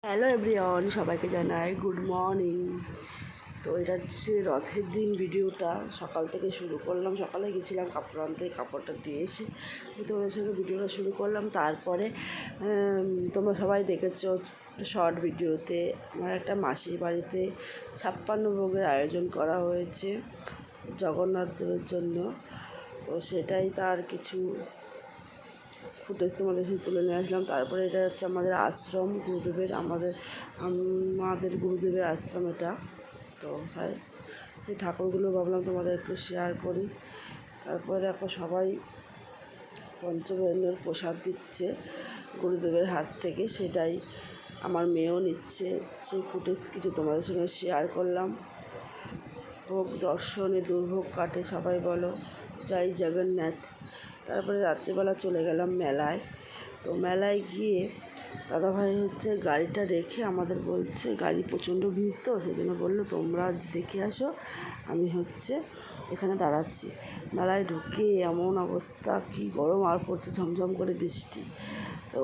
Hello everyone, সবাইকে জানাই good morning. তো এটা হচ্ছে রথের দিন ভিডিওটা সকাল থেকে শুরু করলাম। সকালে গেছিলাম কাপড় আনতে, কাপড়টা দিয়ে এসে তোমাদের সঙ্গে ভিডিওটা শুরু করলাম। তারপরে তোমরা সবাই দেখেছো শর্ট ভিডিওতে আমার একটা মাসির বাড়িতে 56 ভোগের আয়োজন করা হয়েছে জগন্নাথ দেবের জন্য। তো সেটাই তার কিছু ফুটেজ তোমাদের সাথে তুলে নিয়ে আসলাম। তারপরে এটা হচ্ছে আমাদের আশ্রম গুরুদেবের, আমাদের গুরুদেবের আশ্রম এটা। তো এই ঠাকুরগুলো ভাবলাম তোমাদের একটু শেয়ার করি। তারপরে দেখো সবাই পঞ্চব্রহ্মের প্রসাদ দিচ্ছে গুরুদেবের হাত থেকে, সেটাই আমার মেয়েও নিচ্ছে। সেই ফুটেজ কিছু তোমাদের সঙ্গে শেয়ার করলাম। ভোগ দর্শনে দুর্ভোগ কাটে, সবাই বলো জয় জগন্নাথ। তারপরে রাত্রিবেলা চলে গেলাম মেলায়। তো মেলায় গিয়ে দাদাভাই হচ্ছে গাড়িটা রেখে আমাদের বলছে গাড়ি প্রচণ্ড ভিড়, তো সেই জন্য বললো তোমরা দেখে আসো, আমি হচ্ছে এখানে দাঁড়াচ্ছি। মেলায় ঢুকে এমন অবস্থা, কি গরম আর পড়ছে, ঝমঝম করে বৃষ্টি। তো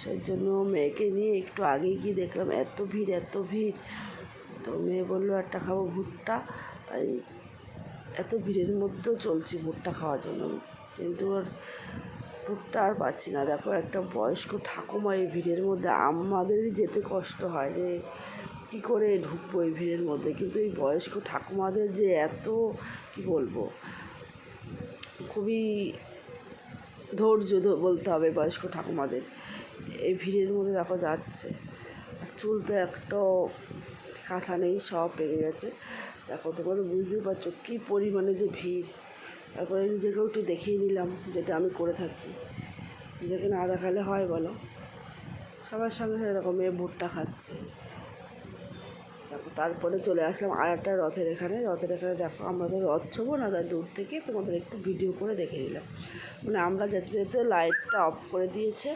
সেই জন্য মেয়েকে নিয়ে একটু আগে গিয়ে দেখলাম এত ভিড় এত ভিড়। তো মেয়ে বললো একটা খাবো ভুট্টা, তাই এত ভিড়ের মধ্যেও চলছি ভুট্টা খাওয়ার জন্য, কিন্তু আর ভুট্টা আর পাচ্ছি না। দেখো একটা বয়স্ক ঠাকুমা এই ভিড়ের মধ্যে, আমাদেরই যেতে কষ্ট হয় যে কী করে ঢুকবো এই ভিড়ের মধ্যে, কিন্তু এই বয়স্ক ঠাকুমাদের যে এত কি বলবো, খুবই ধৈর্য বলতে হবে বয়স্ক ঠাকুমাদের। এই ভিড়ের মধ্যে দেখো যাচ্ছে, আর চুল তো একটাও কাঁচা নেই, সব পেকে গেছে। দেখো তোমরা তো বুঝতেই পারছো কী পরিমাণে যে ভিড়। তারপরে নিজেকেও একটু দেখিয়ে নিলাম, যেটা আমি করে থাকি, নিজেকে না দেখালে হয় বলো। সবার সঙ্গে দেখো মেয়ে ভুট্টা খাচ্ছে। দেখো তারপরে চলে আসলাম আর একটা রথের এখানে দেখো আমরা তো রথ ছোবো না, তাই দূর থেকে তোমাদের একটু ভিডিও করে দেখে নিলাম। মানে আমরা যেতে যেতে লাইটটা অফ করে দিয়েছে।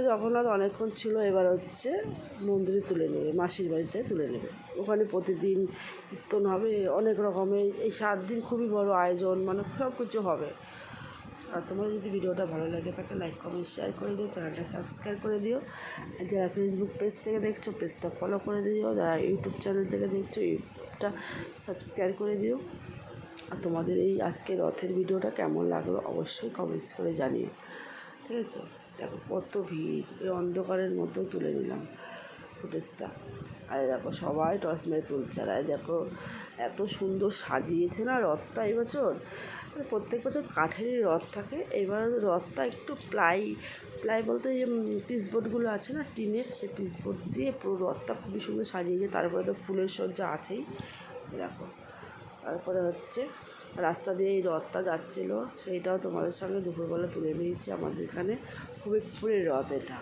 জগন্নাথ অনেকক্ষণ ছিল, এবার হচ্ছে মন্দিরে তুলে নেবে, মাসির বাড়িতে তুলে নেবে। ওখানে প্রতিদিন কীর্তন হবে, অনেক রকমের, এই 7 দিন খুবই বড় আয়োজন, মানে সব কিছু হবে। আর তোমার যদি ভিডিওটা ভালো লাগে তাকে লাইক কমেন্ট শেয়ার করে দিও, চ্যানেলটা সাবস্ক্রাইব করে দিও। আর যারা ফেসবুক পেজ থেকে দেখছো পেজটা ফলো করে দিও, যারা ইউটিউব চ্যানেল থেকে দেখছো ইউটিউবটা সাবস্ক্রাইব করে দিও। আর তোমাদের এই আজকের রথের ভিডিওটা কেমন লাগলো অবশ্যই কমেন্টস করে জানিও, ঠিক আছে। দেখো কত ভিড়, এই অন্ধকারের মধ্যেও তুলে নিলাম ফুটেজটা। আর দেখো সবাই টর্চ মেরে তুলছে। আর দেখো এত সুন্দর সাজিয়েছে না রথটা এই বছর। প্রত্যেক বছর কাঠেরই রথ থাকে, এবার রথটা একটু প্লাই বলতে যে পিসবোর্ডগুলো আছে না টিনের, সেই পিসবোর্ড দিয়ে পুরো রথটা খুবই সুন্দর সাজিয়েছে। তারপরে তো ফুলের সজ্জা আছেই দেখো। তারপরে হচ্ছে রাস্তা দিয়ে এই রথটা যাচ্ছিলো, সেইটাও তোমাদের সঙ্গে দুপুরবেলা তুলে নিয়েছি। আমাদের এখানে হবিবপুরের রথ এটা,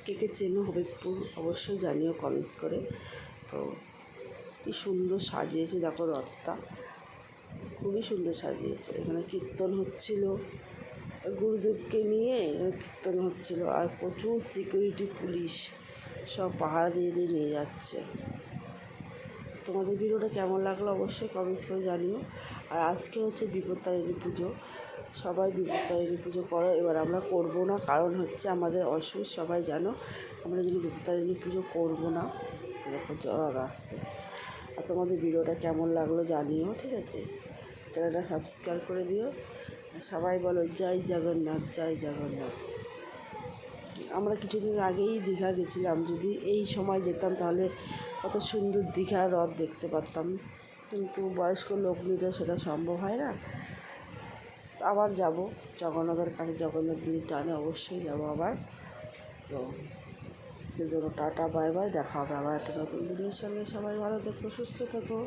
কে চেনো হবিবপুর অবশ্যই জানিও কমেন্টস করে। তো কি সুন্দর সাজিয়েছে দেখো রথটা, খুবই সুন্দর সাজিয়েছে। এখানে কীর্তন হচ্ছিল, গুরুদেবকে নিয়ে কীর্তন হচ্ছিল, আর প্রচুর সিকিউরিটি পুলিশ সব পাহারা দিয়ে নিয়ে যাচ্ছে। তোমাদের ভিডিওটা কেমন লাগলো অবশ্যই কমেন্টস করে জানিও। আর আজকে হচ্ছে বিপত্তারিণী পুজো, সবাই বিপত্তারিণী পুজো করো, এবার আমরা করবো না, কারণ হচ্ছে আমাদের অসুখ, সবাই জানো। আমরা যদি বিপত্তারিণী পুজো করবো না, দেখো জড়াত আসছে। আর তোমাদের ভিডিওটা কেমন লাগলো জানিও, ঠিক আছে। চ্যানেলটা সাবস্ক্রাইব করে দিও। সবাই বলো জয় জগন্নাথ জয় জগন্নাথ। আমরা কিছুদিন আগেই দীঘা গেছিলাম, যদি এই সময় যেতাম তাহলে কত সুন্দর দীঘার রথ দেখতে পারতাম, কিন্তু বয়স্ক লোক নিতে সেটা সম্ভব হয় না। আবার যাব জগন্নাথের কাছে, জগন্নাথ দিদি টানে অবশ্যই যাব আবার। তো আজকের জন্য টাটা বাই বাই, দেখা হবে আবার একটা নতুন ভিডিওর সঙ্গে। সবাই ভালো থেকো, সুস্থ থেকো।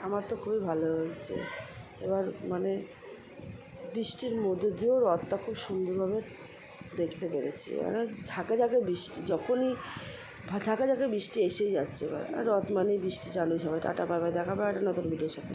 আমার তো খুবই ভালো হয়েছে এবার, মানে বৃষ্টির মধ্যে দিয়েও রথটা খুব সুন্দরভাবে দেখতে পেরেছি। মানে ঝাঁকে ঝাঁকে বৃষ্টি, যখনই ঝাঁকে ঝাঁকে বৃষ্টি এসেই যাচ্ছে এবার, আর রথ মানেই বৃষ্টি চালু। সবাই টাটা বাই বাই, দেখা হবে একটা নতুন ভিডিওর সাথে।